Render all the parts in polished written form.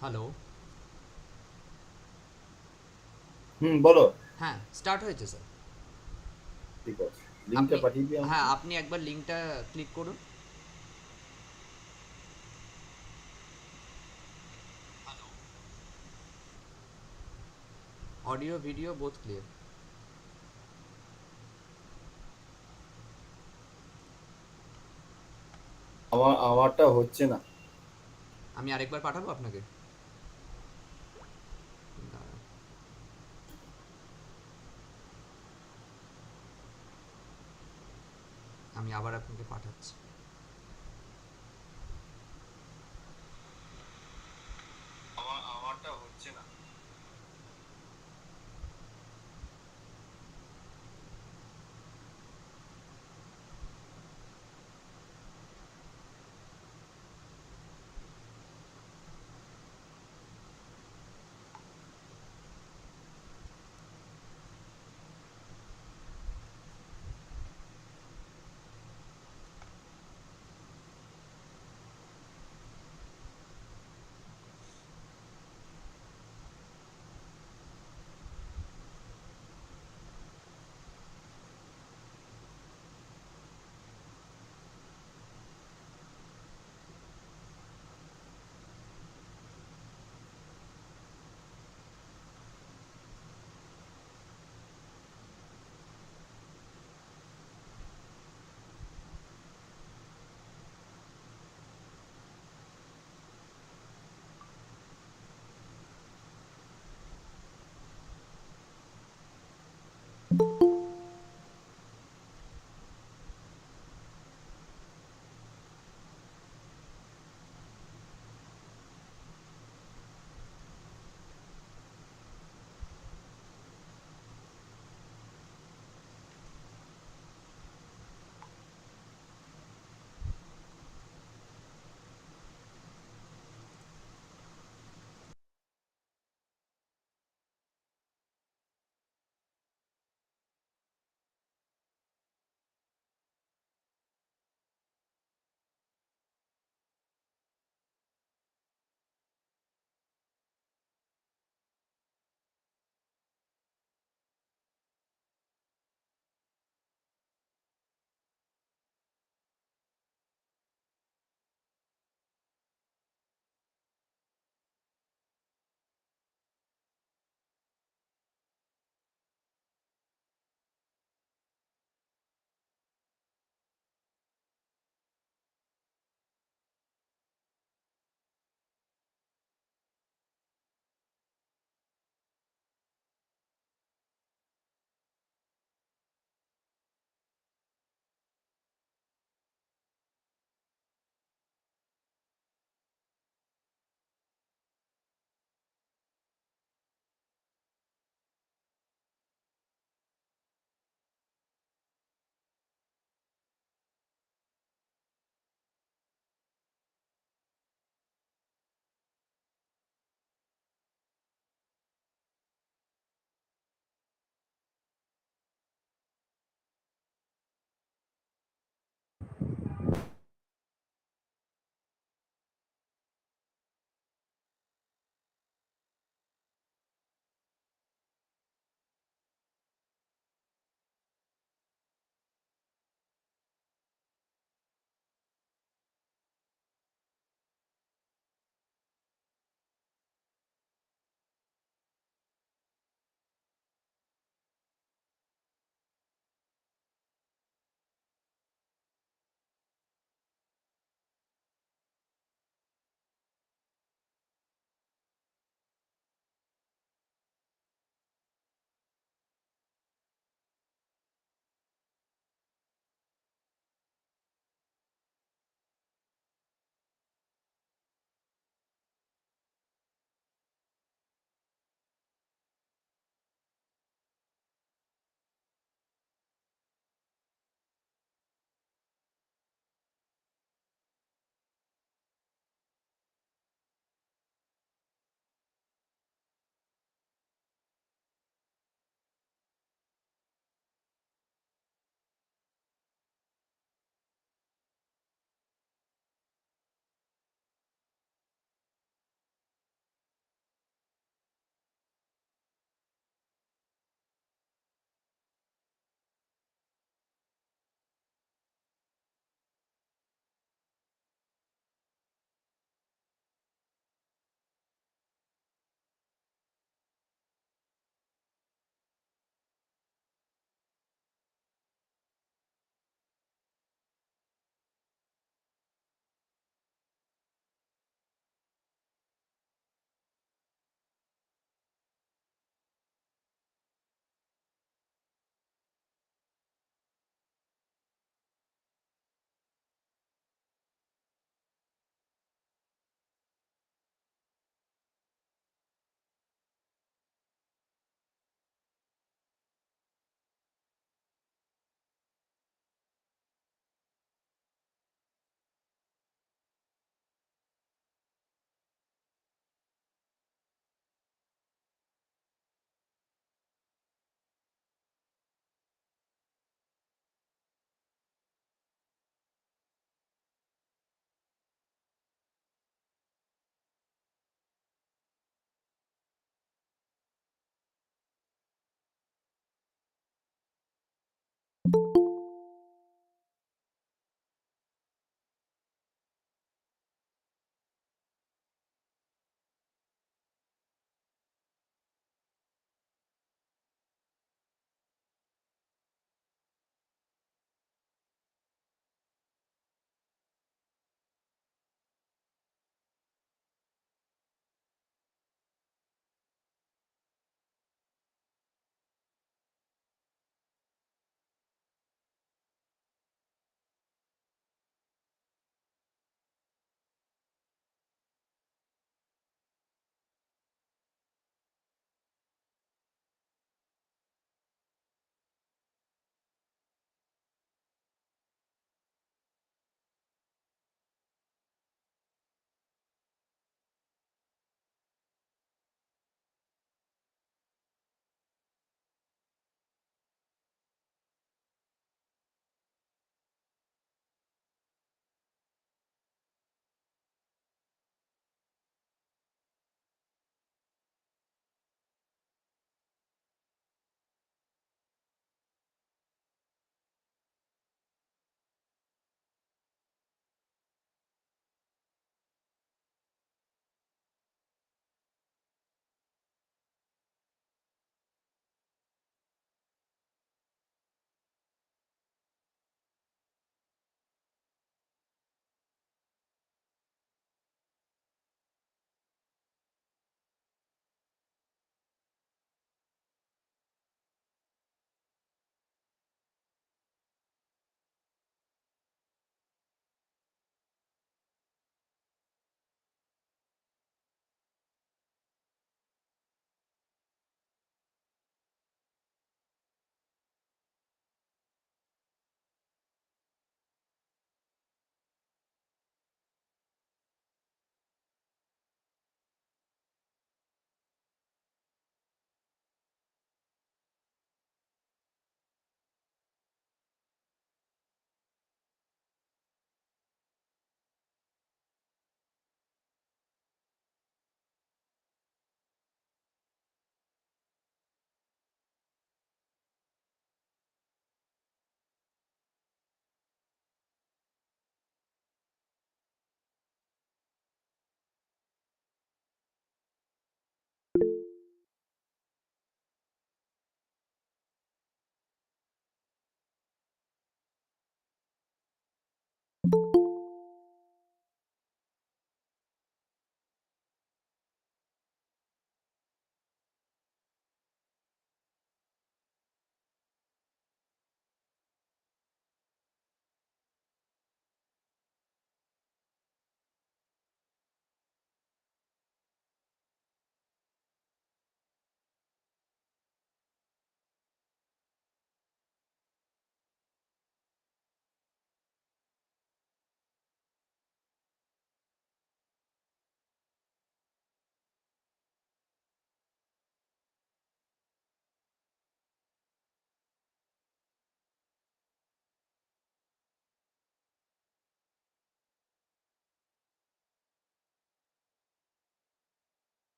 Hello. বলো। হ্যাঁ, start হয়েছে স্যার। ঠিক আছে, লিঙ্কটা আপনি, পাঠিয়ে দিই হ্যাঁ, আমাকে। আপনি একবার লিঙ্কটা ক্লিক করুন। Audio video both clear. আমারটা হচ্ছে না। আমি আরেকবার পাঠাবো আপনাকে। দাঁড়ান, আমি আবার আপনাকে পাঠাচ্ছি। আমারটা হচ্ছে না।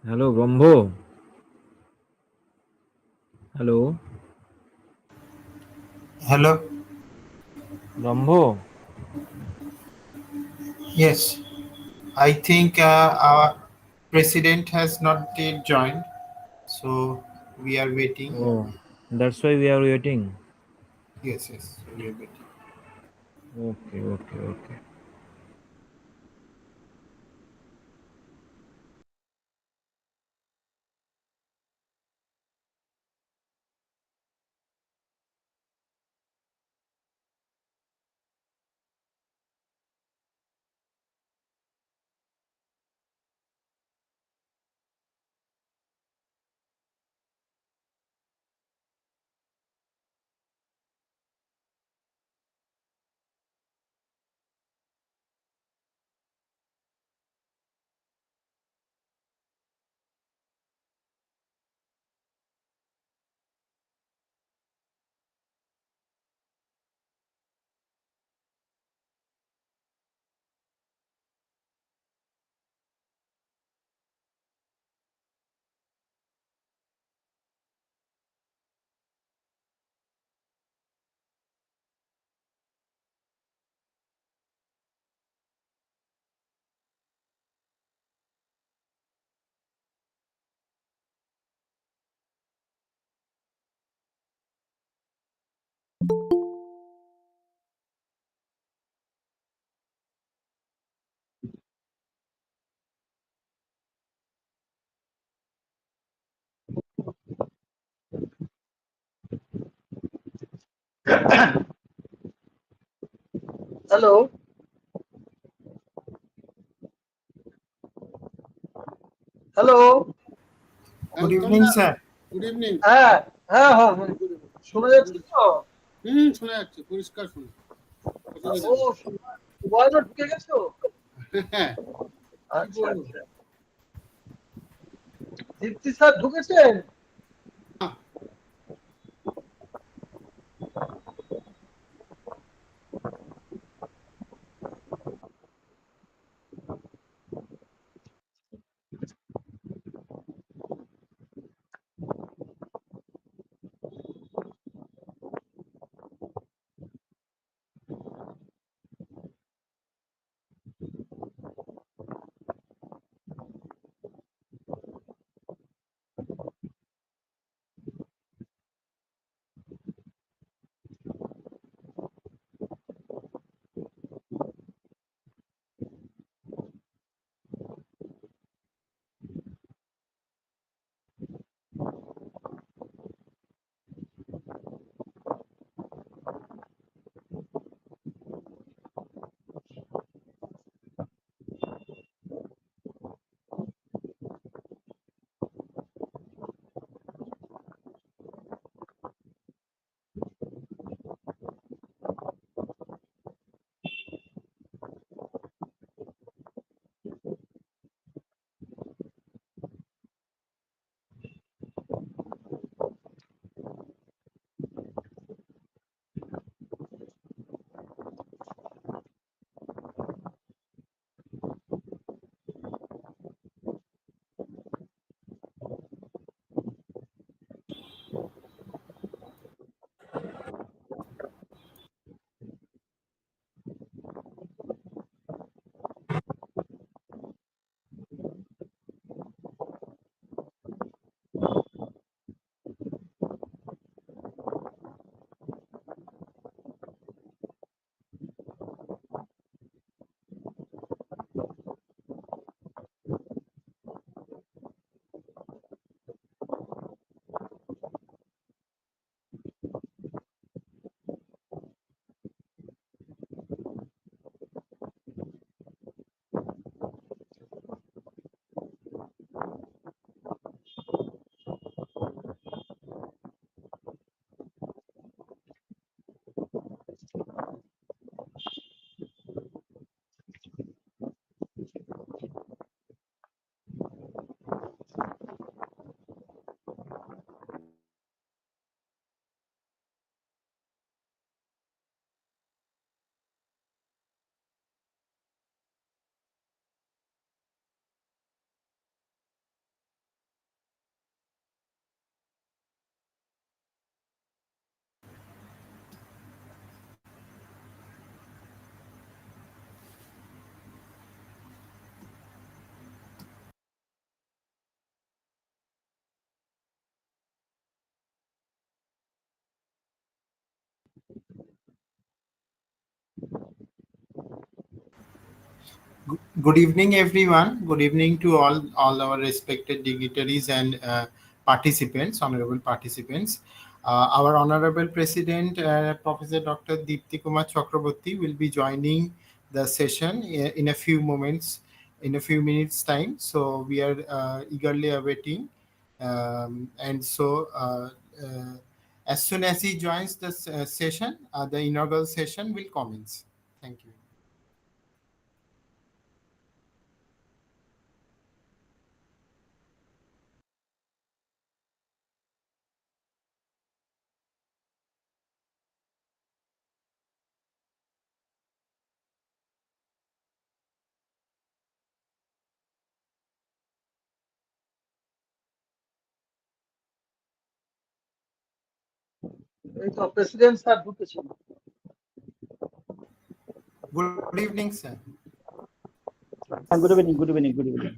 Hello Brahma. Hello Hello. Brahma. Yes, I think our president has not yet joined, so we are waiting. Oh, that's why we are waiting. Yes, we are waiting. Okay okay okay. Hello, hello. Good evening, sir. Good evening. হ্যাঁ, হ্যাঁ, শোনা যাচ্ছে তো? শোনা যাচ্ছে, পরিষ্কার শোনা। ও, সুবর্ণা ঢুকে গেছো? হ্যাঁ, কি আচ্ছা, বলবো? আচ্ছা। দীপ্তি স্যার ঢুকেছেন? হ্যাঁ। Good evening, everyone. Good evening to all our respected dignitaries and participants, honorable participants. Our honorable president, Professor Dr. Deepti Kumar Chakraborty, will be joining the session in a few moments, in a few minutes' time. So we are eagerly awaiting, and so. As soon as he joins the session, the inaugural session will commence. Thank you. এই তো president sir ঢুকেছেন। Good evening, sir. Good evening, good evening, good evening.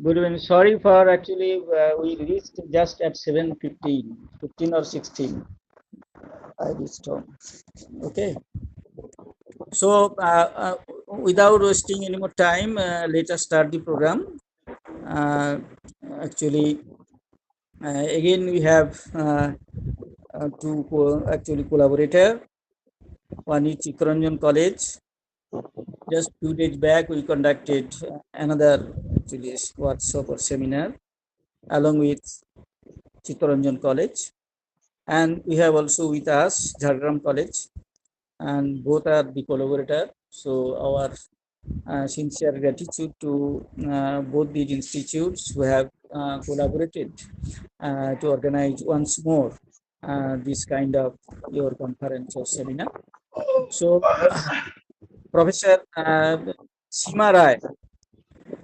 Good evening. Sorry for actually we reached just at 7:15, 15 or 16. I reached home. Okay. So without wasting any more time, let us start the program. Actually, again we have two actually collaborator. One is Chittaranjan College. Just 2 days back, we conducted another actually workshop or seminar along with Chittaranjan College, and we have also with us JHARGRAM College, and both are the collaborator. So our sincere gratitude to both these institutes who have collaborated to organize once more this kind of your conference or seminar. So Professor Seema Rai,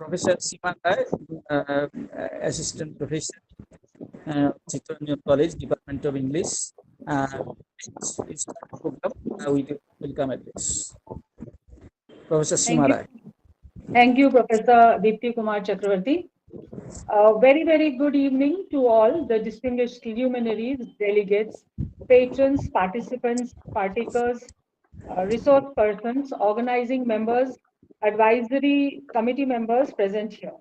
Professor Seema Rai, Assistant Professor, Chittoranjan College, Department of English. It's start the program with your welcome address. Professor Seema Rai. Thank you, Professor Deepti Kumar Chakraborty. Very good evening to all the distinguished luminaries, delegates, patrons, participants, partakers, resource persons, organizing members, advisory committee members present here.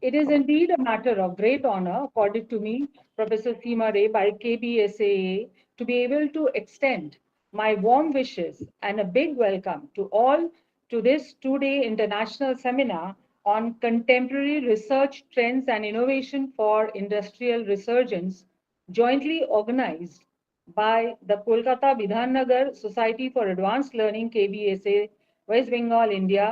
It is indeed a matter of great honor accorded to me, Professor Seema Rai, by KBSAA, to be able to extend my warm wishes and a big welcome to all to this two-day international seminar on contemporary research trends and innovation for industrial resurgence, jointly organized by the Kolkata BIDHANNAGAR Society for Advanced Learning, KBSA, West Bengal, India,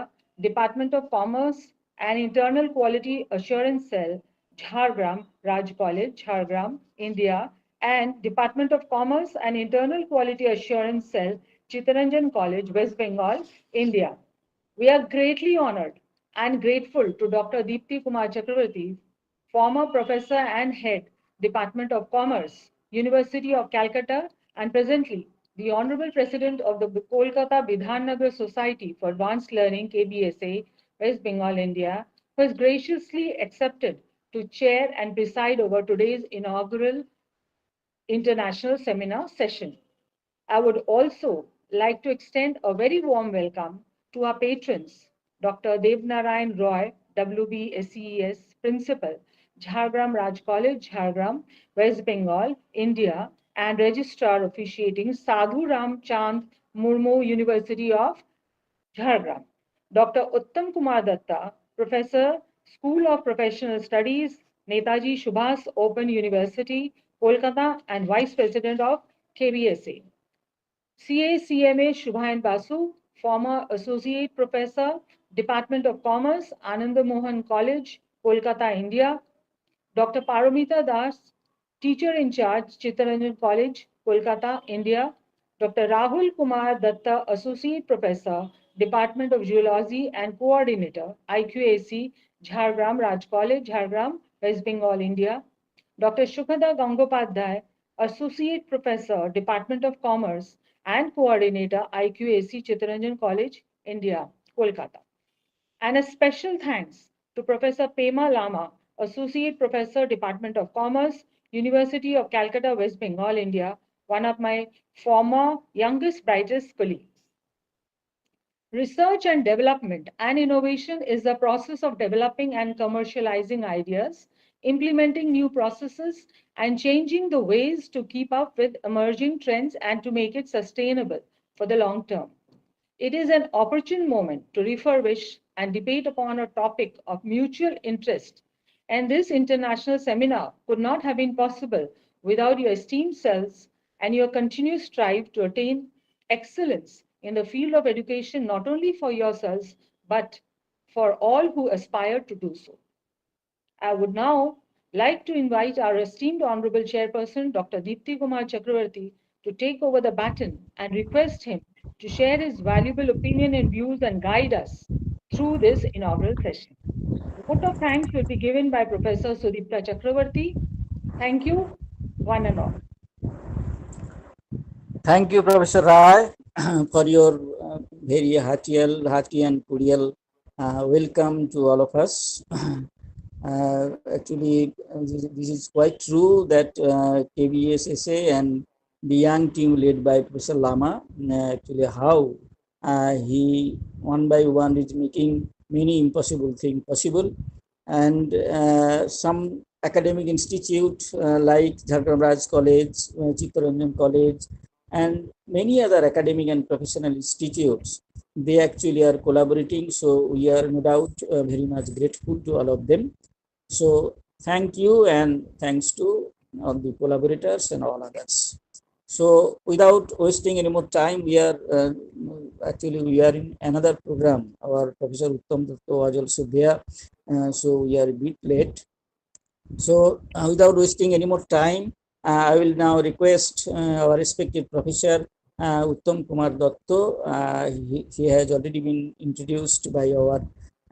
Department of Commerce and Internal Quality Assurance Cell, JHARGRAM, Raj College, JHARGRAM, India, and Department of Commerce and Internal Quality Assurance Cell, Chittaranjan College, West Bengal, India. We are greatly honored and grateful to Dr. Deepti Kumar Chakraborty, former professor and head, Department of Commerce, University of Calcutta, and presently the Honorable President of the Kolkata BIDHANNAGAR Society for Advanced Learning, KBSA, West Bengal, India, who has graciously accepted to chair and preside over today's inaugural international seminar session. I would also like to extend a very warm welcome to our patrons, Dr. Devnarayan Roy, WBSES Principal, Jhargram Raj College, Jhargram, West Bengal, India, and Registrar officiating Sadhu Ram Chand Murmu, University of Jhargram. Dr. Uttam Kumar Datta, Professor, School of Professional Studies, Netaji Subhas Open University, Kolkata, and Vice President of KBSA. CACMA Shubhayan Basu, former Associate Professor, Department of Commerce, Ananda Mohan College, Kolkata, India. Dr. Paramita Das, Teacher in Charge, Chittaranjan College, Kolkata, India. Dr. Rahul Kumar Datta, Associate Professor, Department of Geology and Coordinator, IQAC, Jhargram Raj College, Jhargram, West Bengal, India. Dr. Shukhada Gangopadhyay, Associate Professor, Department of Commerce and Coordinator, IQAC, Chittaranjan College, India, Kolkata. And a special thanks to Professor Pema Lama, Associate Professor, Department of Commerce, University of Calcutta, West Bengal, India, one of my former youngest, brightest colleagues. Research and development and innovation is the process of developing and commercializing ideas, implementing new processes, and changing the ways to keep up with emerging trends and to make it sustainable for the long term. It is an opportune moment to refurbish and debate upon a topic of mutual interest. And this international seminar could not have been possible without your esteemed selves and your continuous strive to attain excellence in the field of education, not only for yourselves, but for all who aspire to do so. I would now like to invite our esteemed Honorable Chairperson, Dr. Deepti Kumar Chakravarti, to take over the baton and request him to share his valuable opinion and views and guide us through this inaugural session. The vote of thanks will be given by Professor Sudipta Chakravarti. Thank you, one and all. Thank you, Professor Rai, for your very hearty and cordial welcome to all of us. Actually, this is quite true that KBSAA and the young team led by Professor Lama, actually how he one by one is making many impossible things possible, and some academic institute like Jhargram Raj College, Chittaranjan College, and many other academic and professional institutes, they actually are collaborating. So we are no doubt very much grateful to all of them. So thank you, and thanks to all the collaborators and all others. So without wasting any more time, we are in another program. Our Professor Uttam Datta was also there, so we are a bit late. So without wasting any more time, I will now request our respected Professor Uttam Kumar Datta. He has already been introduced by our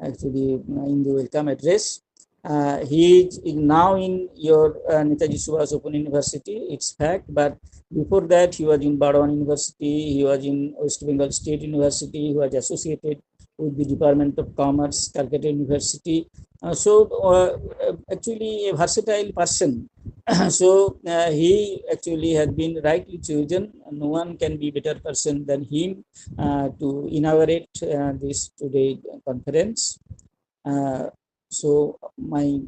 in the welcome address. He is now in your Netaji Subhash Open University, it's fact, but before that he was in Bardhaman University, he was in West Bengal State University, he was associated with the Department of Commerce, Calcutta University. Actually a versatile person. So he actually has been rightly chosen. No one can be better person than him to inaugurate this today conference. So my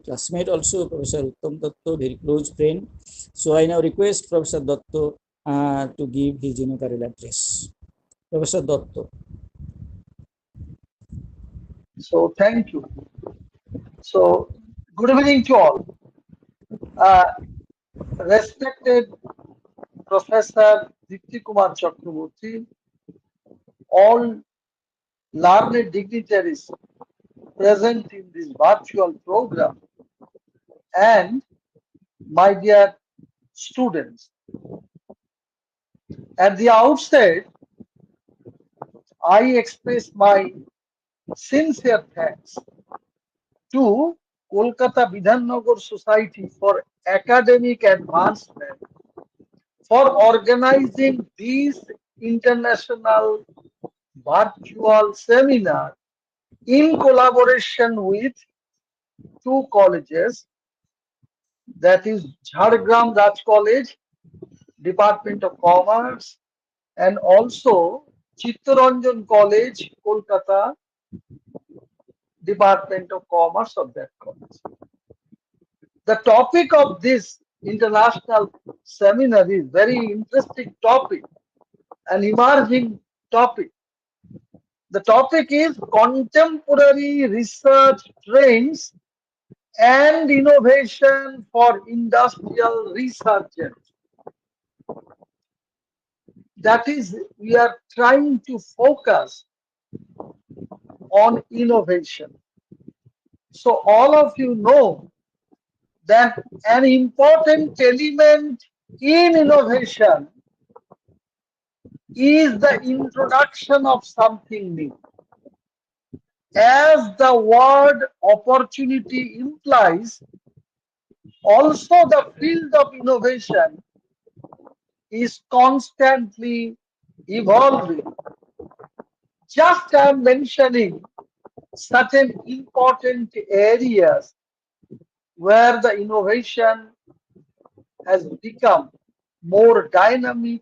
classmate also, Professor Uttam Datta, very close friend. So I now request Professor Datta to give his inaugural address. Professor Datta. So thank you. So good evening to all. Respected Professor Deepti Kumar Chakraborty, all learned dignitaries present in this virtual program, and my dear students. At the outset, I express my sincere thanks to KOLKATA BIDHANNAGAR Society for Academic Advancement for organizing this international virtual seminar in collaboration with two colleges, that is JHARGRAM Raj College, Department of Commerce, and also CHITTARANJAN College, Kolkata, Department of Commerce of that college. The topic of this international seminar is very interesting topic, an emerging topic. The topic is contemporary research trends and innovation for industrial resurgence. That is, we are trying to focus on innovation. So all of you know that an important element in innovation is the introduction of something new. As the word opportunity implies, also the field of innovation is constantly evolving. Just I am mentioning certain important areas where the innovation has become more dynamic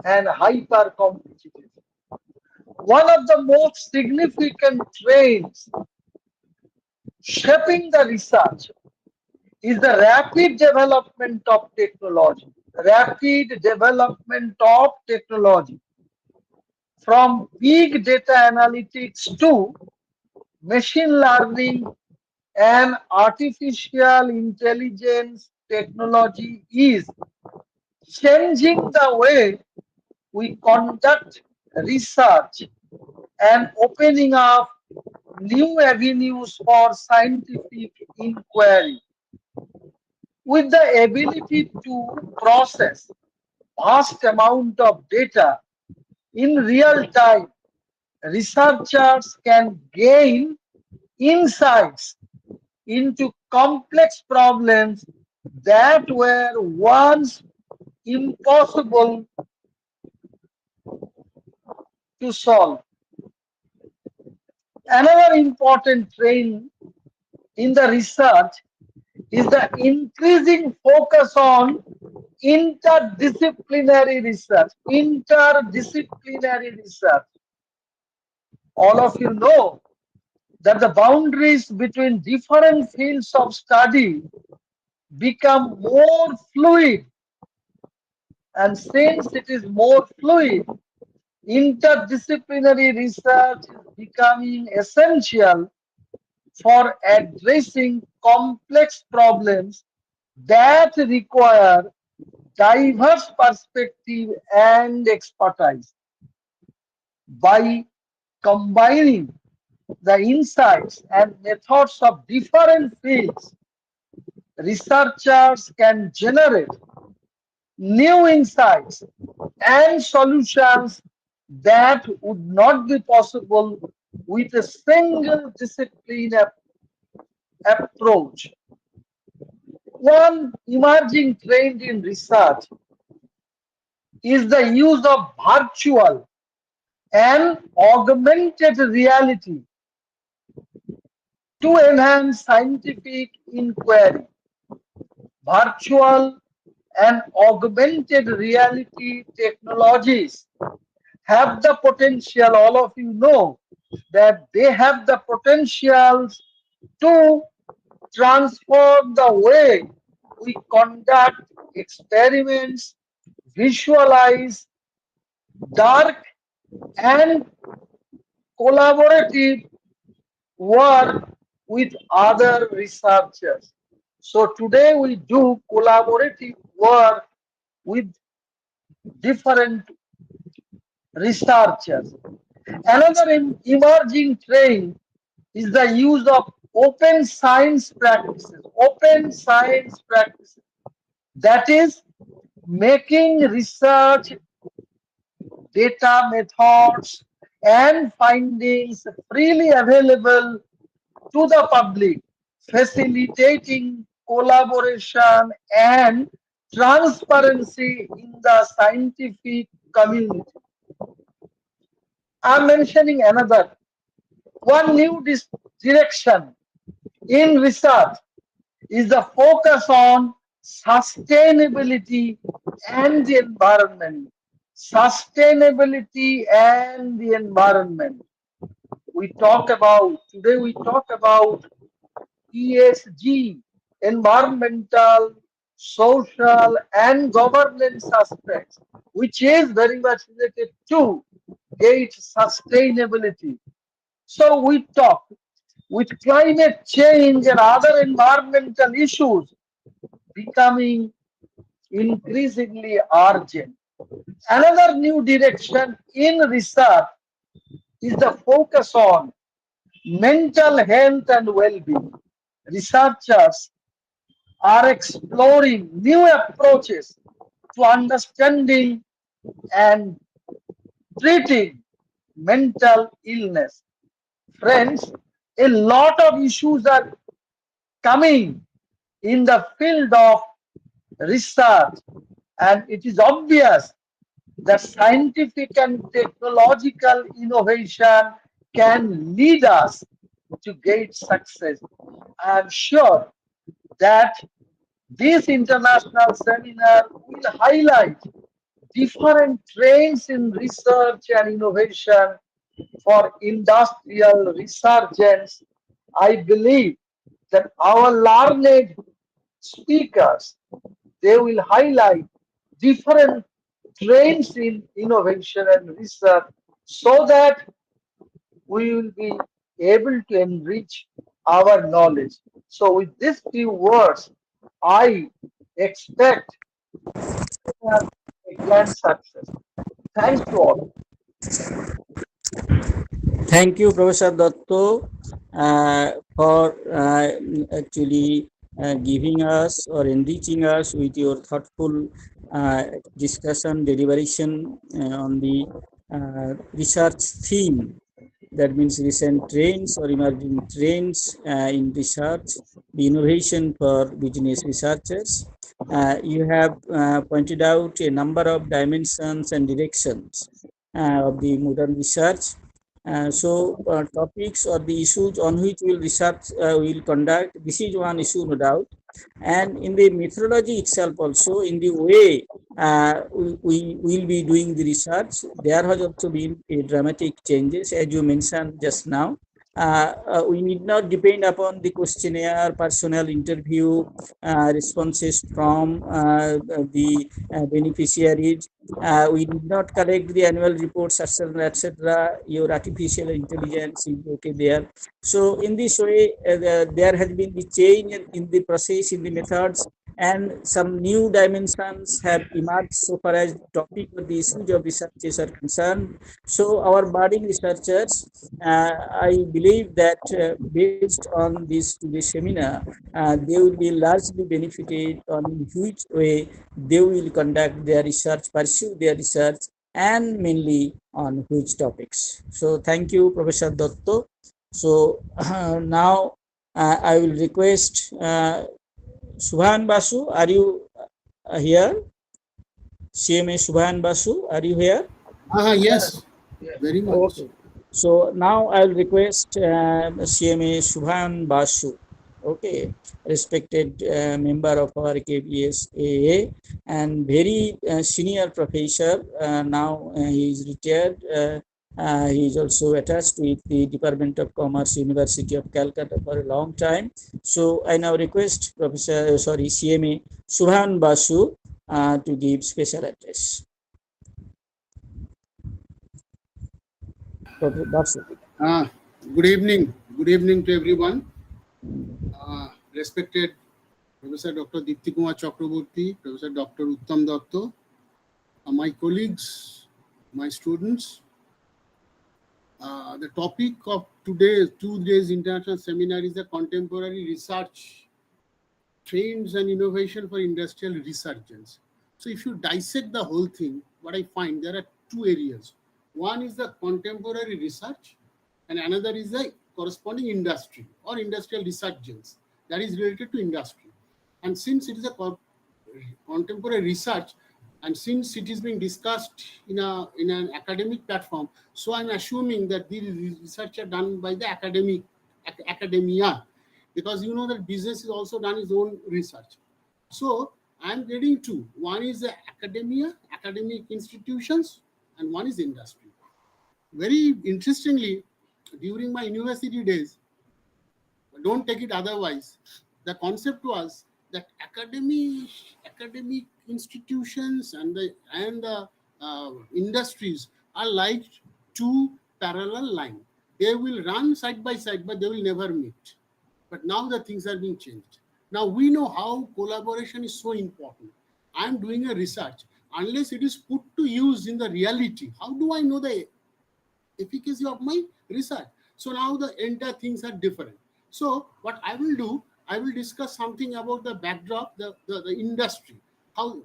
and hyper competitive. One of the most significant trends shaping the research is the rapid development of technology. Rapid development of technology, from big data analytics to machine learning and artificial intelligence technology is changing the way we conduct research and opening up new avenues for scientific inquiry. With the ability to process vast amount of data in real time, researchers can gain insights into complex problems that were once impossible to solve. Another important trend in the research is the increasing focus on interdisciplinary research. Interdisciplinary research. All of you know that the boundaries between different fields of study become more fluid, and since it is more fluid, interdisciplinary research is becoming essential for addressing complex problems that require diverse perspective and expertise. By combining the insights and methods of different fields, researchers can generate new insights and solutions that would not be possible with a single discipline approach. One emerging trend in research is the use of virtual and augmented reality to enhance scientific inquiry. Virtual and augmented reality technologies have the potential, all of you know, that they have the potential to transform the way we conduct experiments, visualize dark and collaborative work with other researchers. So today we do collaborative work with different researchers. Another emerging trend is the use of open science practices. Open science practices. That is, making research data, methods, and findings freely available to the public, facilitating collaboration and transparency in the scientific community. I'm mentioning another one new direction in research is the focus on sustainability and the environment. Sustainability and the environment. Today we talk about ESG, environmental, social, and governance aspects, which is very much related to gate sustainability. So we talk with climate change and other environmental issues becoming increasingly urgent. Another new direction in research is the focus on mental health and well-being. Researchers are exploring new approaches to understanding and treating mental illness. Friends, a lot of issues are coming in the field of research, and it is obvious that scientific and technological innovation can lead us to great success. I am sure that this international seminar will highlight different trends in research and innovation for industrial resurgence, I believe that our learned speakers, they will highlight different trends in innovation and research so that we will be able to enrich our knowledge. So with these few words, I expect to have a grand success. Thanks to all. Thank you, Professor Datto, for actually giving us or enriching us with your thoughtful discussion, deliberation on the research theme. That means recent trends or emerging trends in research, the innovation for business researchers. You have pointed out a number of dimensions and directions of the modern research. Topics or the issues on which we'll conduct, this is one issue, no doubt. And in the methodology itself also, in the way we will be doing the research, there has also been a dramatic changes, as you mentioned just now. We need not depend upon the questionnaire, personal interview, responses from the beneficiaries. We did not collect the annual reports, etc., etc. Your artificial intelligence is okay there. So in this way, there has been the change in the process, in the methods, and some new dimensions have emerged so far as the topic or the issues of researches are concerned. So our budding researchers, I believe that based on this seminar, they will be largely benefited on which way they will conduct their research, pursue their research, and mainly on which topics. So thank you, Professor Dotto. So now I will request Subhan Basu, are you here? CMA Subhan Basu, are you here? Yes, very much. Okay. So now I will request CMA Subhan Basu, okay, respected member of our KBSAA and very senior professor. Now he is retired. He is also attached with the Department of Commerce, University of Calcutta for a long time. So I now request CMA Subhan Basu to give special address. Good evening. Good evening to everyone. Respected Professor Dr. Dipti Kumar Chakraborty, Professor Dr. Uttam Datto, my colleagues, my students. The topic of today's international seminar is the contemporary research trends and innovation for industrial resurgence. So if you dissect the whole thing, what I find there are two areas. One is the contemporary research and another is the corresponding industry or industrial resurgence that is related to industry. And since it is a contemporary research and since it is being discussed in an academic platform, so I'm assuming that the research are done by the academia, because you know that business is also done its own research. So I'm getting two. One is the academia, academic institutions, and one is industry. Very interestingly, during my university days, don't take it otherwise, the concept was that academic institutions and the industries are like two parallel lines. They will run side by side, but they will never meet. But now the things are being changed. Now we know how collaboration is so important. I'm doing a research. Unless it is put to use in the reality, how do I know the efficacy of my research? So now the entire things are different. So what I will do, I will discuss something about the backdrop, the industry, how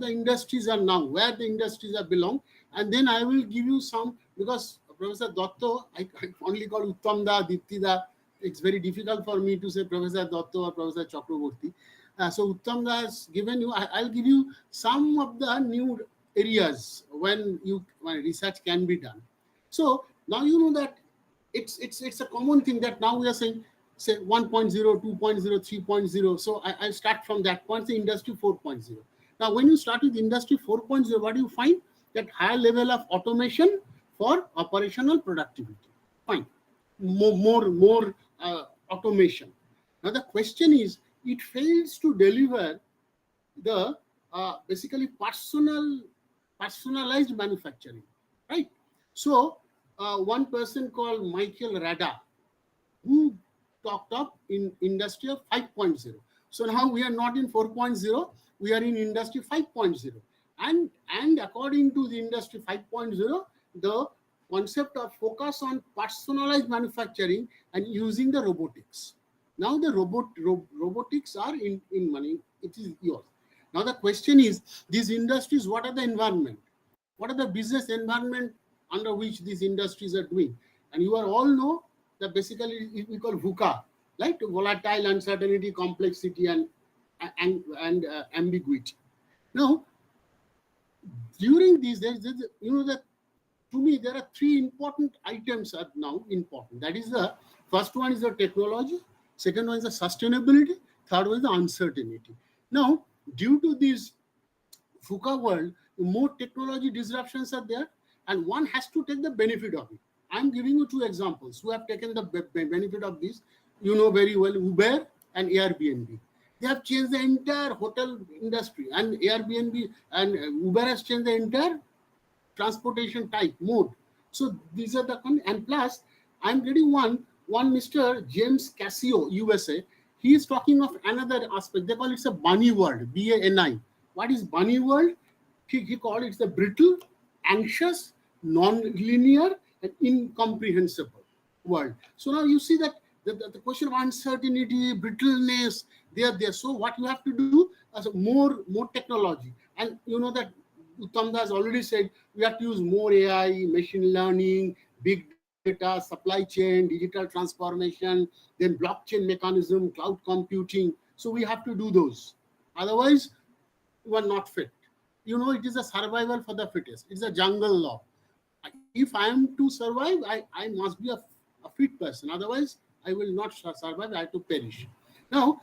the industries are now, where the industries are belong, and then I will give you some, because Professor Datto, I only call Uttam Da, Dipti Da. It's very difficult for me to say Professor Datto or Professor Chakraborty. So Uttam Da has given you, I'll give you some of the new areas when research can be done. So now you know that it's a common thing that now we are saying, say 1.0, 2.0, 3.0. So I start from that point, the industry 4.0. Now, when you start with Industry 4.0, what do you find? That higher level of automation for operational productivity. Fine. More automation. Now, the question is, it fails to deliver the basically personalized manufacturing, right? So, one person called Michael Rada, who talked up in Industry of 5.0. So now we are not in 4.0, we are in Industry 5.0. And according to the Industry 5.0, the concept of focus on personalized manufacturing and using the robotics. Now the robotics are in money, it is yours. Now the question is, these industries, what are the environment? What are the business environment under which these industries are doing? And you all know that basically we call VUCA, like volatile, uncertainty, complexity, and ambiguity. Now, during these days, you know that to me there are three important items are now important. That is the first one is the technology, second one is the sustainability, third one is the uncertainty. Now, due to this VUCA world, more technology disruptions are there, and one has to take the benefit of it. I'm giving you two examples who have taken the benefit of this. You know very well, Uber and Airbnb. They have changed the entire hotel industry, and Airbnb and Uber has changed the entire transportation type mode. So these are the, and plus I'm getting one Mr. James Casio, USA. He is talking of another aspect. They call it a bunny world, BANI. What is bunny world? He called it the brittle, anxious, non-linear, and incomprehensible world. So now you see that the question of uncertainty, brittleness, they are there. So what you have to do is more technology. And you know that Uttamda has already said we have to use more AI, machine learning, big data, supply chain, digital transformation, then blockchain mechanism, cloud computing. So we have to do those. Otherwise, you are not fit. You know, it is a survival for the fittest. It's a jungle law. If I am to survive, I must be a fit person. Otherwise, I will not survive. I have to perish. Now,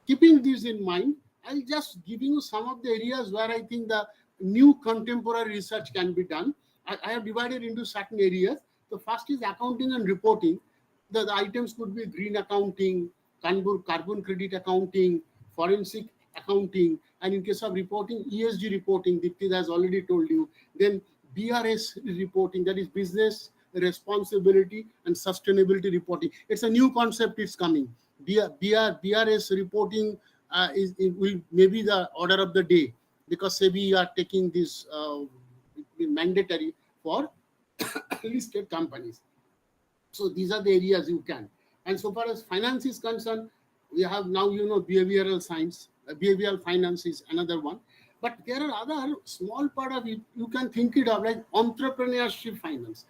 keeping this in mind, I'll just giving you some of the areas where I think the new contemporary research can be done. I have divided into certain areas. The first is accounting and reporting. The items could be green accounting, carbon credit accounting, forensic accounting, and in case of reporting, ESG reporting, Dipti has already told you. Then BRS reporting, that is business responsibility and sustainability reporting. It's a new concept, it's coming. BRS reporting will maybe the order of the day, because SEBI are taking this mandatory for listed companies. So these are the areas you can. And so far as finance is concerned, we have now, you know, behavioral science, behavioral finance is another one. But there are other small part of it, you can think it of like entrepreneurship finance.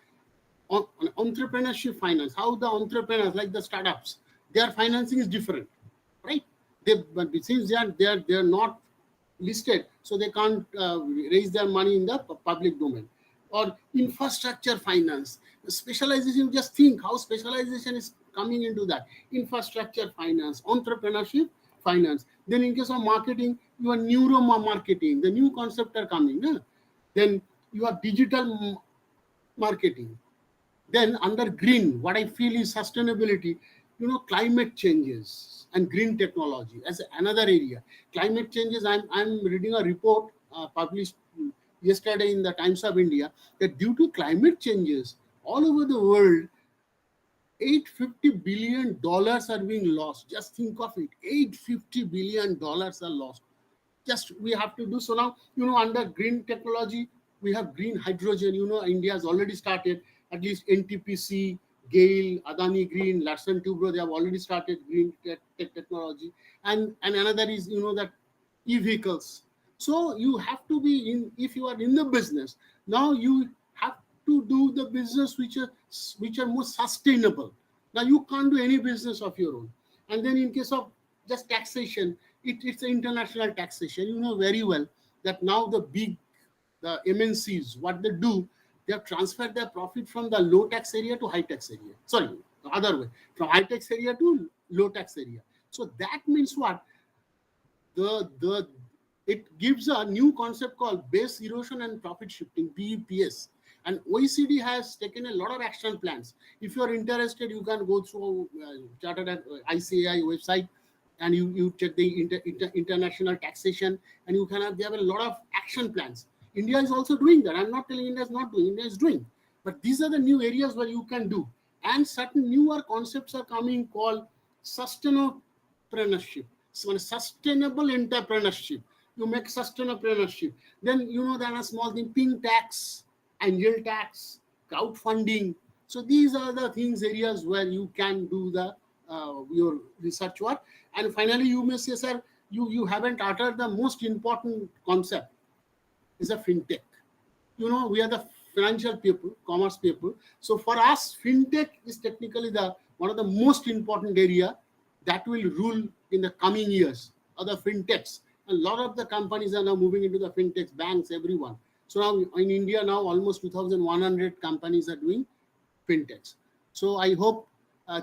Entrepreneurship finance, how the entrepreneurs, like the startups, their financing is different, right? But since they are not listed, so they can't raise their money in the public domain. Or infrastructure finance, specialization. Just think how specialization is coming into that. Infrastructure finance, entrepreneurship finance. Then in case of marketing, you have neuro marketing. The new concept are coming. Then you have digital marketing. Then under green, what I feel is sustainability. You know, climate changes and green technology as another area. Climate changes. I'm reading a report published yesterday in the Times of India that due to climate changes all over the world, $850 billion are being lost. Just think of it. $850 billion are lost. Just we have to do so now. You know, under green technology, we have green hydrogen. You know, India has already started. At least NTPC, GAIL, Adani Green, Larsen Toubro, they have already started green technology. And another is, you know, that e-vehicles. So you have to be in, if you are in the business, now you have to do the business which are more sustainable. Now you can't do any business of your own. And then in case of just taxation, it's the international taxation. You know very well that now the MNCs, what they do, they have transferred their profit from the low tax area to high tax area. Sorry, the other way, from high tax area to low tax area. So that means what? The it gives a new concept called base erosion and profit shifting, BEPS. And OECD has taken a lot of action plans. If you're interested, you can go through Chartered ICAI website and you check the international taxation, and you can they have a lot of action plans. India is also doing that. I'm not telling India is not doing, India is doing. But these are the new areas where you can do. And certain newer concepts are coming called sustainablepreneurship. So sustainable entrepreneurship. You make sustainablepreneurship. Then there are small things, pink tax, angel tax, crowdfunding. So these are the things, areas where you can do the your research work. And finally, you may say, sir, you haven't uttered the most important concept, is a fintech. We are the financial people, commerce people. So for us, fintech is technically one of the most important area that will rule in the coming years, are the fintechs. A lot of the companies are now moving into the fintechs, banks, everyone. So now in India, now almost 2,100 companies are doing fintechs. So I hope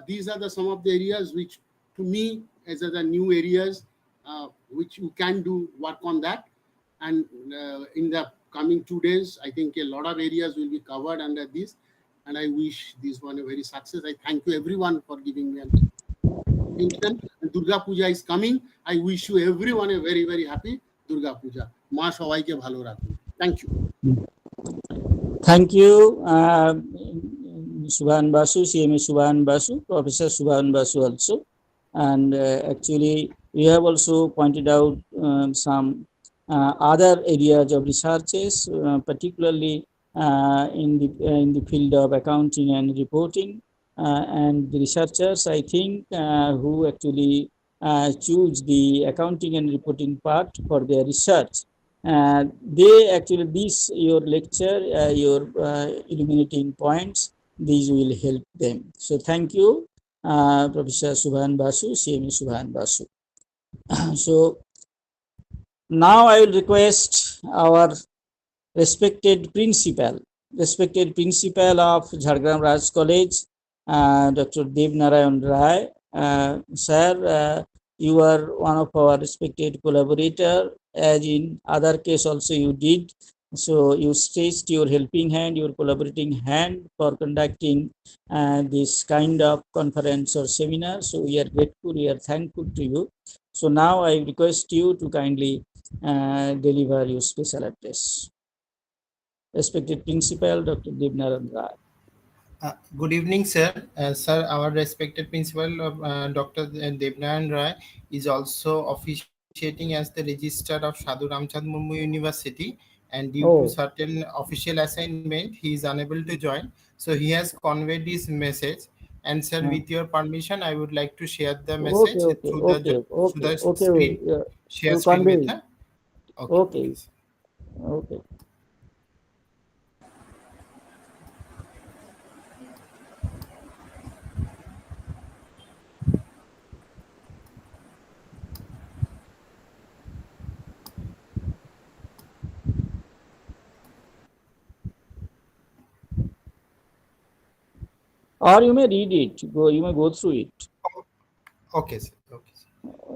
these are some of the areas which, to me, as the new areas which you can do work on that. And in the coming 2 days, I think a lot of areas will be covered under this. And I wish this one a very success. I thank you everyone for giving me an attention. And Durga Puja is coming. I wish you everyone a very, very happy Durga Puja. Ma shobaike bhalo rakhun. Thank you. Thank you, Subhan Basu, CMA Subhan Basu, Professor Subhan Basu also. And actually, we have also pointed out some other areas of researches, particularly in the field of accounting and reporting. And the researchers, I think, who actually choose the accounting and reporting part for their research, they actually, your lecture, your illuminating points, these will help them. So thank you, Professor Subhan Basu, CME Subhan Basu. So now I will request our respected principal of Jhargram Raj College, Dr. Dev Narayan Rai. Sir, you are one of our respected collaborator, as in other case also you did. So you stretched your helping hand, your collaborating hand for conducting this kind of conference or seminar. So we are grateful, we are thankful to you. So now I request you to kindly deliver your special address. Respected Principal, Dr. Dev Narayan Rai. Good evening, sir. Sir, our respected principal, Dr. Devnaran Rai, is also officiating as the registrar of Sadhu Ramchand Murmu University, and due to certain official assignment, he is unable to join. So he has conveyed his message. And sir, with your permission, I would like to share the message through the screen. Share screen with her. Okay. Or you may read it. You may go through it. Okay, sir.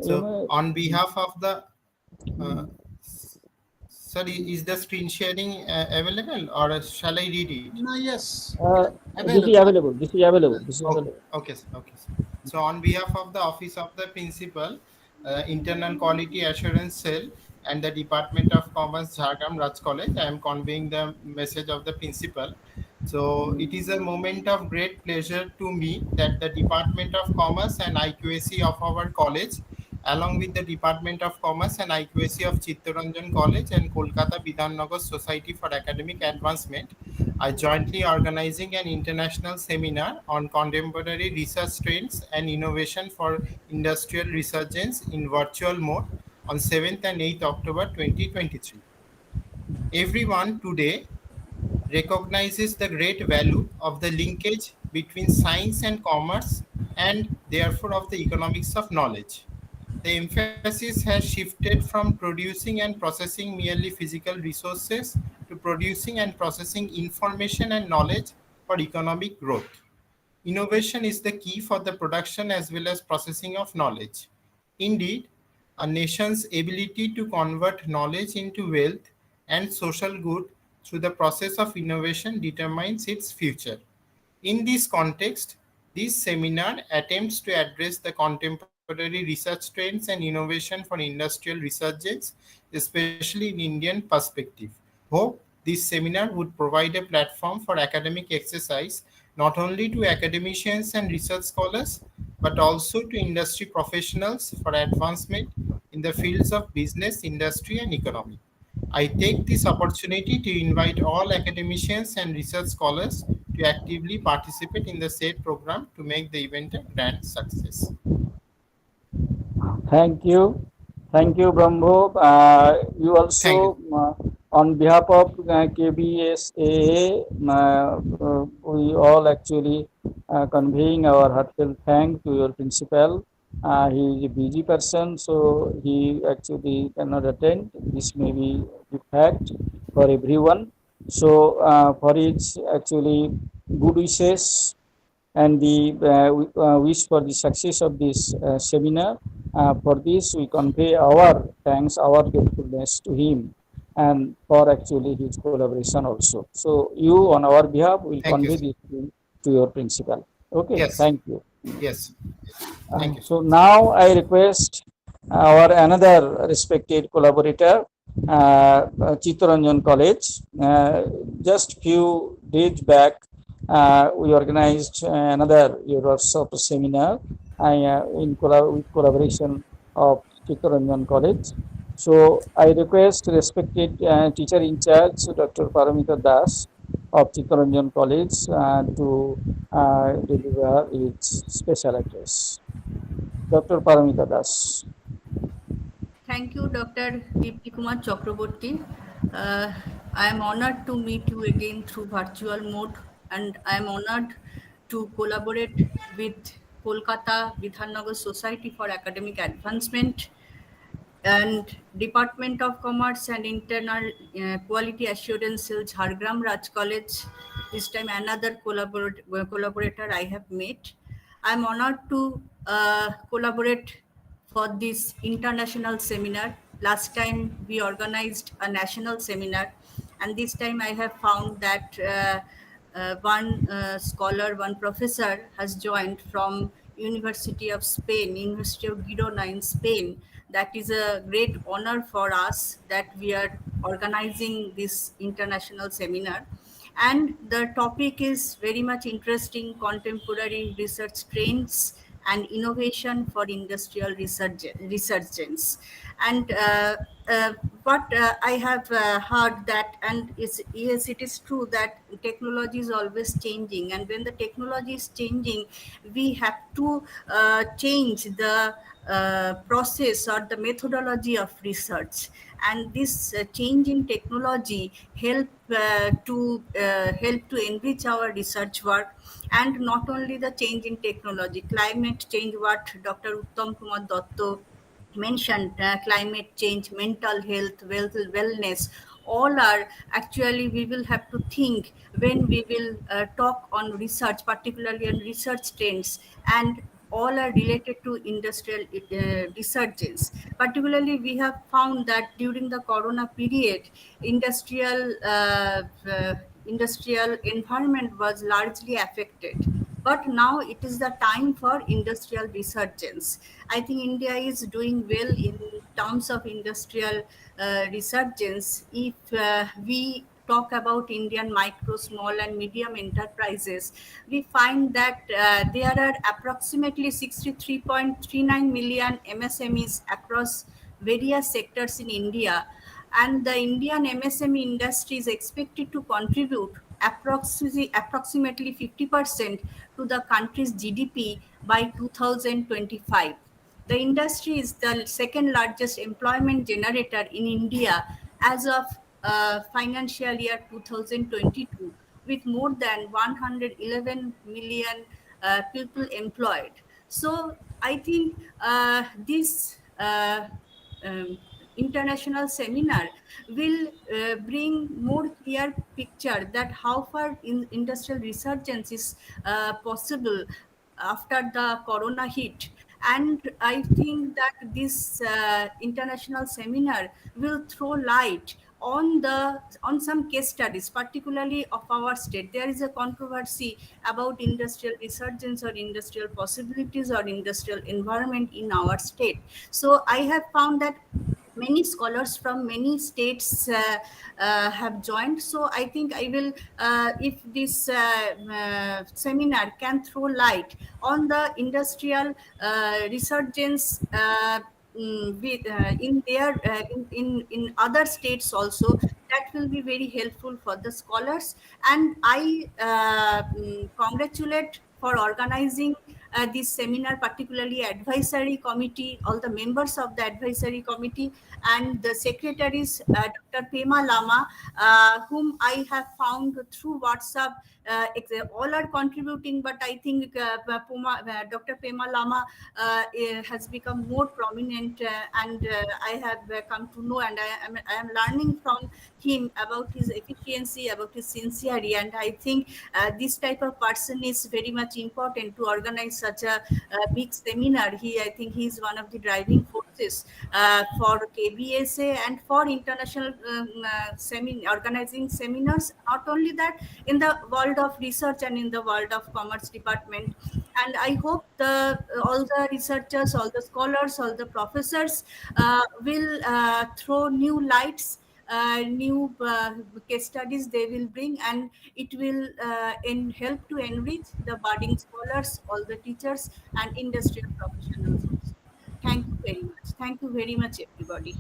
So on behalf of the sir, is the screen sharing available, or shall I read it? No, yes. This is available. Okay, sir. So on behalf of the Office of the Principal, Internal Quality Assurance Cell, and the Department of Commerce, Jhargram Raj College, I am conveying the message of the principal. So it is a moment of great pleasure to me that the Department of Commerce and IQAC of our college, along with the Department of Commerce and IQAC of CHITTARANJAN College and KOLKATA BIDHANNAGAR Society for Academic Advancement, are jointly organizing an international seminar on contemporary research trends and innovation for industrial resurgence in virtual mode on 7th and 8th October 2023. Everyone today recognizes the great value of the linkage between science and commerce, and therefore of the economics of knowledge. The emphasis has shifted from producing and processing merely physical resources to producing and processing information and knowledge for economic growth. Innovation is the key for the production as well as processing of knowledge. Indeed, a nation's ability to convert knowledge into wealth and social good through the process of innovation determines its future. In this context, this seminar attempts to address the contemporary research trends and innovation for industrial resurgence, especially in Indian perspective. Hope this seminar would provide a platform for academic exercise not only to academicians and research scholars, but also to industry professionals for advancement in the fields of business, industry, and economy. I take this opportunity to invite all academicians and research scholars to actively participate in the said program to make the event a grand success. Thank you. Thank you, Brahmo. You Thank you. also, on behalf of KBSAA, we all actually conveying our heartfelt thanks to your principal. He is a busy person, so he actually cannot attend. This may be the fact for everyone. So, for his actually good wishes and the wish for the success of this seminar. For this, we convey our thanks, our gratefulness to him, and for actually his collaboration also. So, you on our behalf will Thank you, convey sir. this to your principal. Okay, Yes. thank you. Yes. Thank you. So now I request our another respected collaborator, Chittaranjan College. Just few days back, we organized another workshop seminar with collaboration of Chittaranjan College. So I request respected teacher in charge, Dr. Paramita Das of Chittaranjan College, to deliver its special address. Dr. Paramita Das. Thank you, Dr. Dipti Kumar Chakraborty. I am honored to meet you again through virtual mode, and I am honored to collaborate with Kolkata BIDHANNAGAR Society for Academic Advancement and Department of Commerce and Internal Quality Assurance Cell, JHARGRAM Raj College. This time another collaborator I have met. I am honored to collaborate for this international seminar. Last time we organized a national seminar, and this time I have found that one scholar, one professor has joined from University of Spain, University of Girona in Spain. That is a great honor for us that we are organizing this international seminar. And the topic is very much interesting: contemporary research trends and innovation for industrial resurgence. And what I have heard that, and yes, it is true that technology is always changing, and when the technology is changing, we have to change the process or the methodology of research. And this change in technology help to enrich our research work. And not only the change in technology, climate change, what Dr. Uttam Kumar Dotto mentioned, climate change, mental health, wellness, all are actually, we will have to think when we will talk on research, particularly on research trends, and all are related to industrial resurgence. Particularly, we have found that during the corona period, industrial environment was largely affected. But now it is the time for industrial resurgence. I think India is doing well in terms of industrial resurgence. If we talk about Indian micro, small, and medium enterprises, we find that there are approximately 63.39 million MSMEs across various sectors in India, and the Indian MSME industry is expected to contribute approximately 50% to the country's GDP by 2025. The industry is the second largest employment generator in India as of financial year 2022, with more than 111 million people employed. So I think this international seminar will bring more clear picture that how far industrial resurgence is possible after the corona hit. And I think that this international seminar will throw light on some case studies, particularly of our state. There is a controversy about industrial resurgence or industrial possibilities or industrial environment in our state. So I have found that many scholars from many states have joined. So I think I will, if this seminar can throw light on the industrial resurgence in their in other states also, that will be very helpful for the scholars. And I congratulate for organizing this seminar, particularly advisory committee, all the members of the advisory committee, and the secretaries, Dr. Pema Lama, whom I have found through WhatsApp. All are contributing, but I think Dr. Pema Lama has become more prominent, and I have come to know, and I am learning from him about his efficiency, about his sincerity, and I think this type of person is very much important to organize such a big seminar. I think he is one of the driving forces for KBSA and for international organizing seminars. Not only that, in the world of research and in the world of commerce department. And I hope all the researchers, all the scholars, all the professors will throw new lights, new case studies they will bring, and it will help to enrich the budding scholars, all the teachers, and industrial professionals also. Thank you very much. Thank you very much, everybody.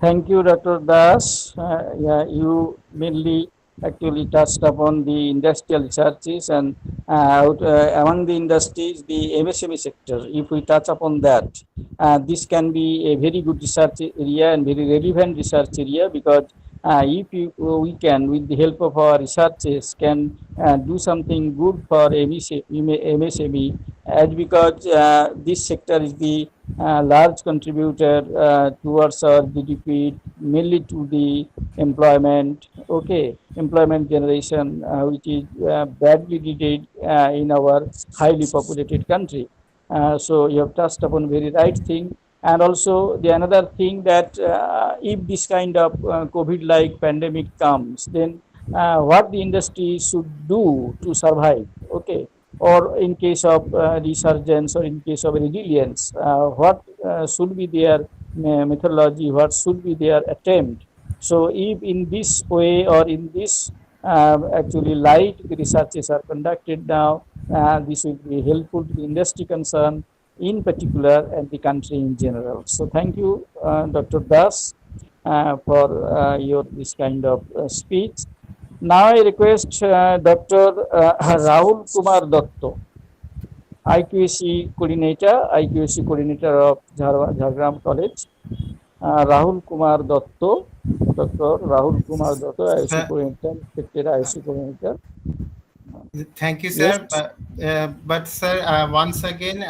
Thank you, Dr. Das. Yeah, you mainly actually touched upon the industrial researches, and among the industries, the MSME sector. If we touch upon that, this can be a very good research area and very relevant research area, because if we can, with the help of our researches, can do something good for MSME, as because this sector is the large contributor towards our GDP, mainly to the employment, employment generation, which is badly needed in our highly populated country. So you have touched upon very right thing. And also the another thing that if this kind of COVID-like pandemic comes, then what the industry should do to survive, or in case of resurgence or in case of resilience, what should be their methodology, what should be their attempt. So if in this way or in this actually light researches are conducted now, this will be helpful to the industry concerned in particular and the country in general. So thank you, Dr. Das, for your this kind of speech. Now I request Dr. Rahul Kumar Datto, IQAC coordinator of JHARGRAM College. Rahul Kumar Datto, Dr. Rahul Kumar Datto, IQAC coordinator, respected IQAC coordinator. Thank you, sir. Yes. But sir, once again,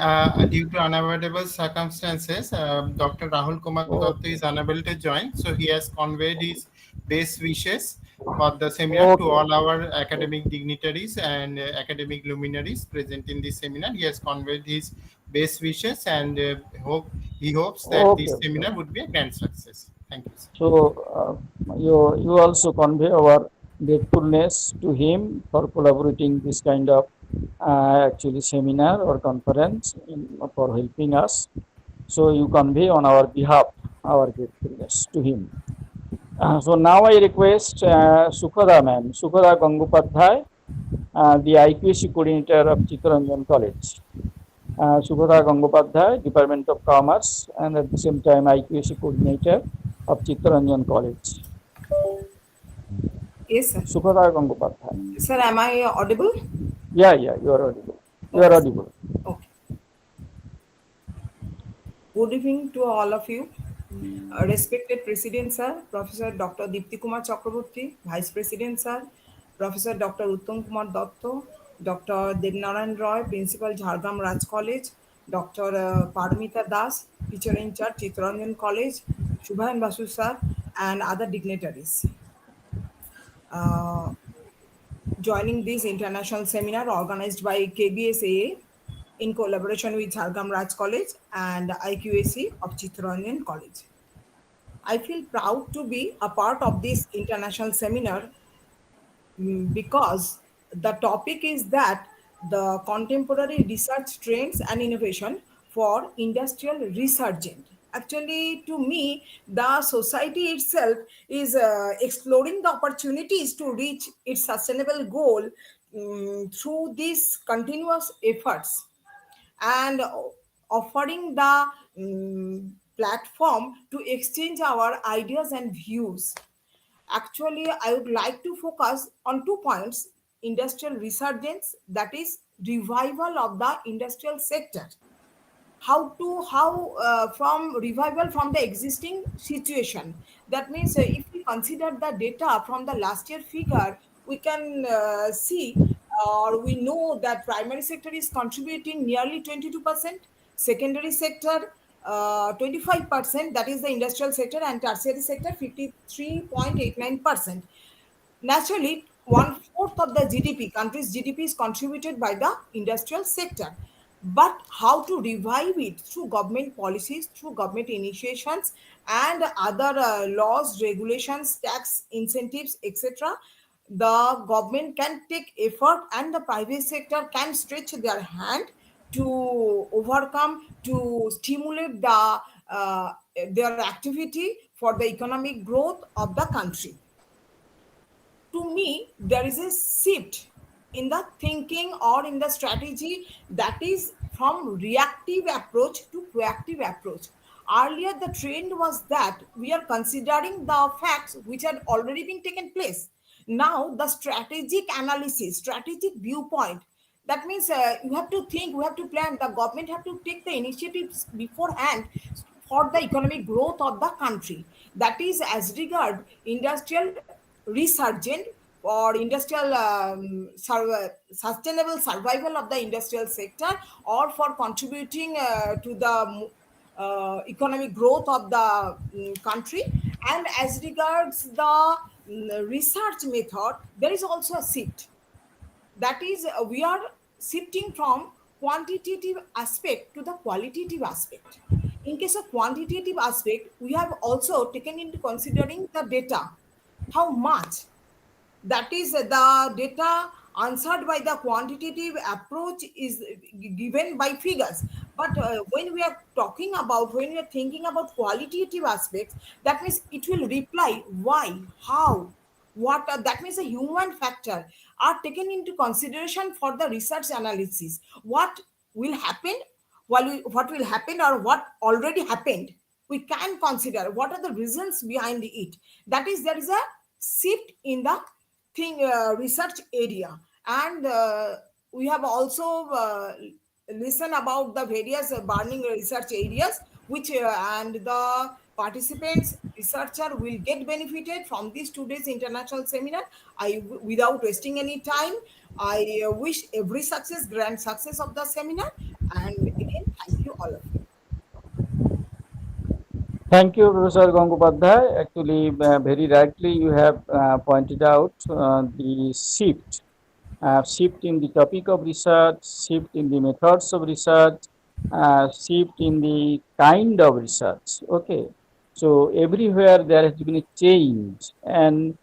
due to unavoidable circumstances, Dr. Rahul Kumar Datto is unable to join. So he has conveyed his best wishes for the seminar to all our academic dignitaries and academic luminaries present in this seminar. He has conveyed his best wishes, and he hopes that this seminar would be a grand success. Thank you, sir. So you also convey our gratefulness to him for collaborating this kind of actually seminar or conference for helping us. So you convey on our behalf our gratefulness to him. So now I request Sukhada ma'am, Sukhada Gangopadhyay, the IQAC coordinator of CHITTARANJAN College. Sukhada Gangopadhyay, Department of Commerce, and at the same time IQAC coordinator of CHITTARANJAN College. Yes, sir. Sukhada Gangopadhyay. Sir, am I audible? Yeah, you are audible. You are audible. Okay. Good evening to all of you. Respected President, sir, Professor Dr. Dipti Kumar Chakraborty, Vice President, sir, Professor Dr. Uttam Kumar Datto, Dr. Devnarayan Roy, Principal, JHARGRAM Raj College, Dr. Paramita Das, Teacher in Charge, CHITTARANJAN College, Shubhayan Basu, sir, and other dignitaries. Joining this international seminar organized by KBSAA in collaboration with JHARGRAM Raj College and IQAC of CHITTARANJAN College. I feel proud to be a part of this international seminar because the topic is that the contemporary research trends and innovation for industrial resurgent. Actually, to me, the society itself is exploring the opportunities to reach its sustainable goal through these continuous efforts and offering the platform to exchange our ideas and views. Actually, I would like to focus on 2 points: industrial resurgence, that is, revival of the industrial sector. How from revival from the existing situation. That means if we consider the data from the last year figure, we can see or we know that primary sector is contributing nearly 22%, secondary sector 25%, that is the industrial sector, and tertiary sector 53.89%. Naturally, one fourth of the GDP, country's GDP is contributed by the industrial sector. But how to revive it through government policies, through government initiations, and other laws, regulations, tax incentives, etc. The government can take effort, and the private sector can stretch their hand to overcome, to stimulate their activity for the economic growth of the country. To me, there is a shift in the thinking or in the strategy, that is from reactive approach to proactive approach. Earlier, the trend was that we are considering the facts which had already been taken place. Now, the strategic analysis, strategic viewpoint, that means you have to think, we have to plan, the government have to take the initiatives beforehand for the economic growth of the country. That is as regard industrial resurgent or industrial sustainable survival of the industrial sector, or for contributing to the economic growth of the country. And as regards the research method, there is also a shift. That is, we are shifting from quantitative aspect to the qualitative aspect. In case of quantitative aspect, we have also taken into considering the data, how much, that is the data answered by the quantitative approach is given by figures. But when we are talking about, when we are thinking about qualitative aspects, that means it will reply why, how, what that means a human factor are taken into consideration for the research analysis. What will happen, what will happen, or what already happened, we can consider what are the reasons behind it. That is, there is a shift in the research area. And we have also listened about the various burning research areas, which and the participants, researcher will get benefited from this today's international seminar. Without wasting any time, I wish every success, grand success of the seminar. And again, thank you all of you. Thank you, Professor Gangopadhyay. Actually, very rightly you have pointed out the shift in the topic of research, shift in the methods of research, shift in the kind of research. Okay, so everywhere there has been a change, and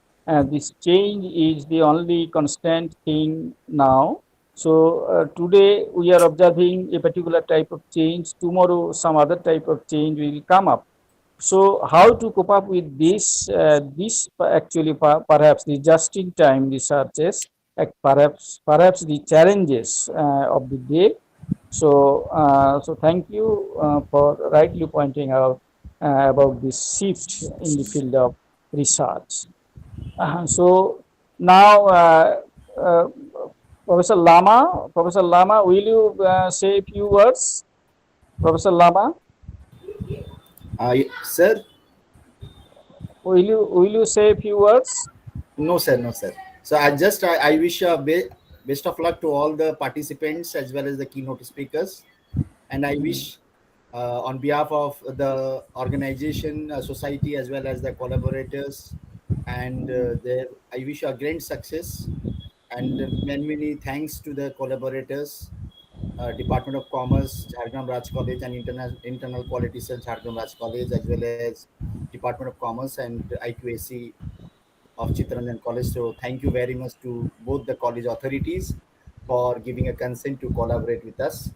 this change is the only constant thing now. So today we are observing a particular type of change. Tomorrow some other type of change will come up. So how to cope up with this? This actually perhaps the just-in-time researches, perhaps the challenges of the day. So so thank you for rightly pointing out about this shift in the field of research. So now, Professor Lama, will you say a few words, Professor Lama? Sir? Will you say a few words? No, sir. No, sir. So I wish best of luck to all the participants as well as the keynote speakers, and I wish on behalf of the organization, society, as well as the collaborators, and I wish you a great success, and many thanks to the collaborators Department of Commerce, Jhargram Raj College, and Internal Quality Cell, Jhargram Raj College, as well as Department of Commerce and IQAC of Chittaranjan College. So thank you very much to both the college authorities for giving a consent to collaborate with us,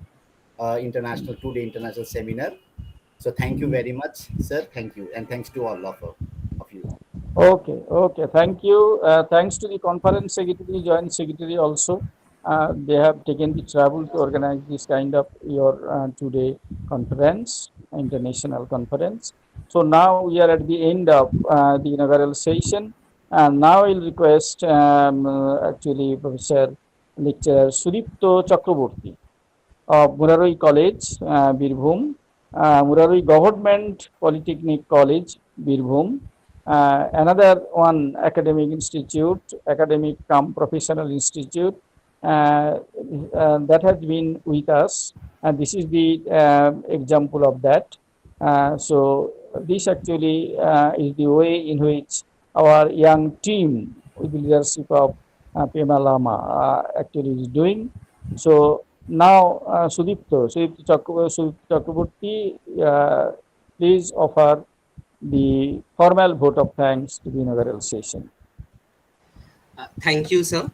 international 2-day international seminar. So thank you very much, sir. Thank you, and thanks to all of you. Okay, okay. Thank you. Thanks to the conference secretary, joint secretary also. They have taken the trouble to organize this kind of your today conference, international conference. So now we are at the end of the inaugural session, and now I'll request actually Professor Lecturer Sudipto Chakraborty of Muraroi College, Birbhum, Muraroi Government Polytechnic College, Birbhum, another one academic institute, academic cum professional institute that has been with us, and this is the example of that. So this actually is the way in which our young team with the leadership of Pema Lama actually is doing. So now, Sudipto Chakraborty, please offer the formal vote of thanks to the inaugural session. Thank you, sir.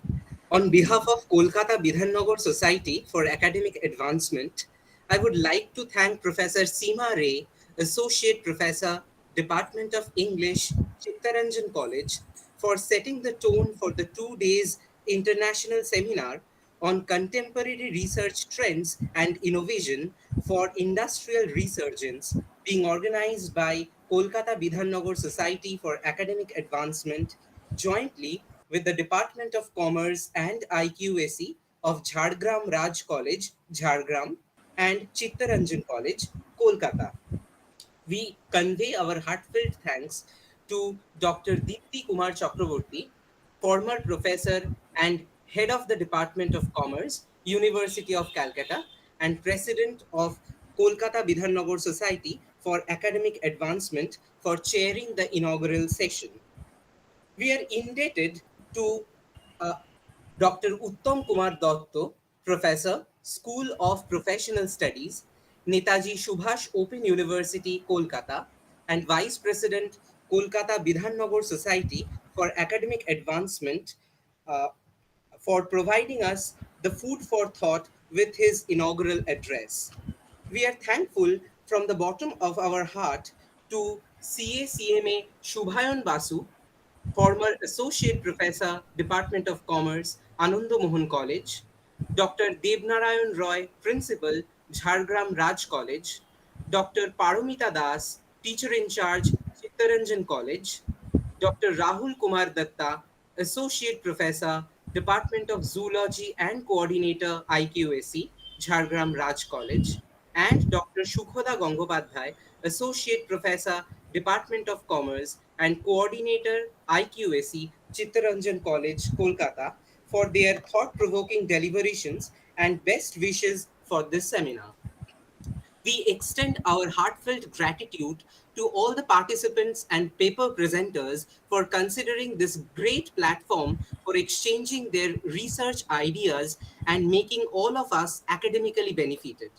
On behalf of Kolkata BIDHANNAGAR Society for Academic Advancement, I would like to thank Professor Seema Ray, Associate Professor, Department of English, Chittaranjan College, for setting the tone for the 2 days international seminar on contemporary research trends and innovation for industrial resurgence, being organized by Kolkata BIDHANNAGAR Society for Academic Advancement jointly with the Department of Commerce and IQAC of Jhargram Raj College, Jhargram, and Chittaranjan College, Kolkata. We convey our heartfelt thanks to Dr. Deepti Kumar Chakraborty, former professor and head of the Department of Commerce, University of Calcutta, and president of Kolkata Bidhannagar Society for Academic Advancement, for chairing the inaugural session. We are indebted to uh, Dr. Uttam Kumar Dotto, Professor, School of Professional Studies, Netaji Subhash Open University, Kolkata, and Vice President, Kolkata Bidhannagar Society for Academic Advancement, uh, for providing us the food for thought with his inaugural address. We are thankful from the bottom of our heart to CACMA Shubhayan Basu, former Associate Professor, Department of Commerce, Ananda Mohan College, Dr. Devnarayan Roy, Principal, Jhargram Raj College, Dr. Paramita Das, Teacher in Charge, Chittaranjan College, Dr. Rahul Kumar Datta, Associate Professor, Department of Zoology and Coordinator, IQAC, Jhargram Raj College, and Dr. Shukhoda Gangopadhyay, Associate Professor, Department of Commerce and Coordinator, IQAC, Chittaranjan College, Kolkata, for their thought-provoking deliberations and best wishes for this seminar. We extend our heartfelt gratitude to all the participants and paper presenters for considering this great platform for exchanging their research ideas and making all of us academically benefited.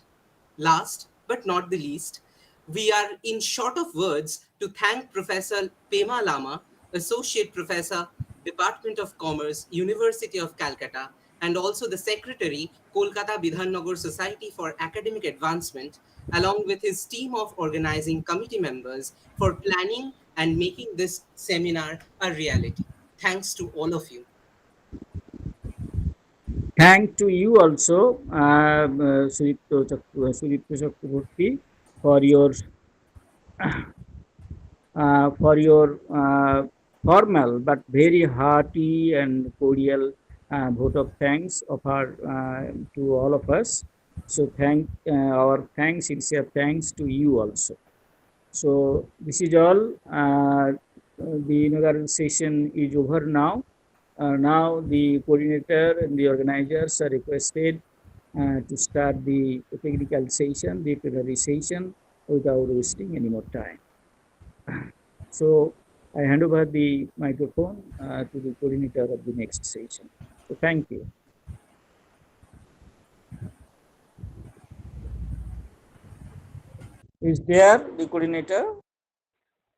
Last but not the least, we are in short of words to thank Professor Pema Lama, Associate Professor, Department of Commerce, University of Calcutta, and also the Secretary, Kolkata Bidhannagar Society for Academic Advancement, along with his team of organizing committee members for planning and making this seminar a reality. Thanks to all of you. Thank to you also, Sudipto Chakraborty, for your formal but very hearty and cordial vote of thanks to all of us. So our thanks, sincere thanks to you also. So this is all. The inaugural session is over now. Now the coordinator and the organizers are requested to start the technical session, the plenary session, without wasting any more time. So I hand over the microphone to the coordinator of the next session. So thank you. Is there the coordinator?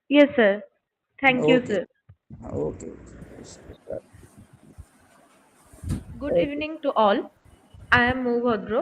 Yes, sir. Thank you, Okay. sir. Okay. Good evening to all. I am Mo Bhadro,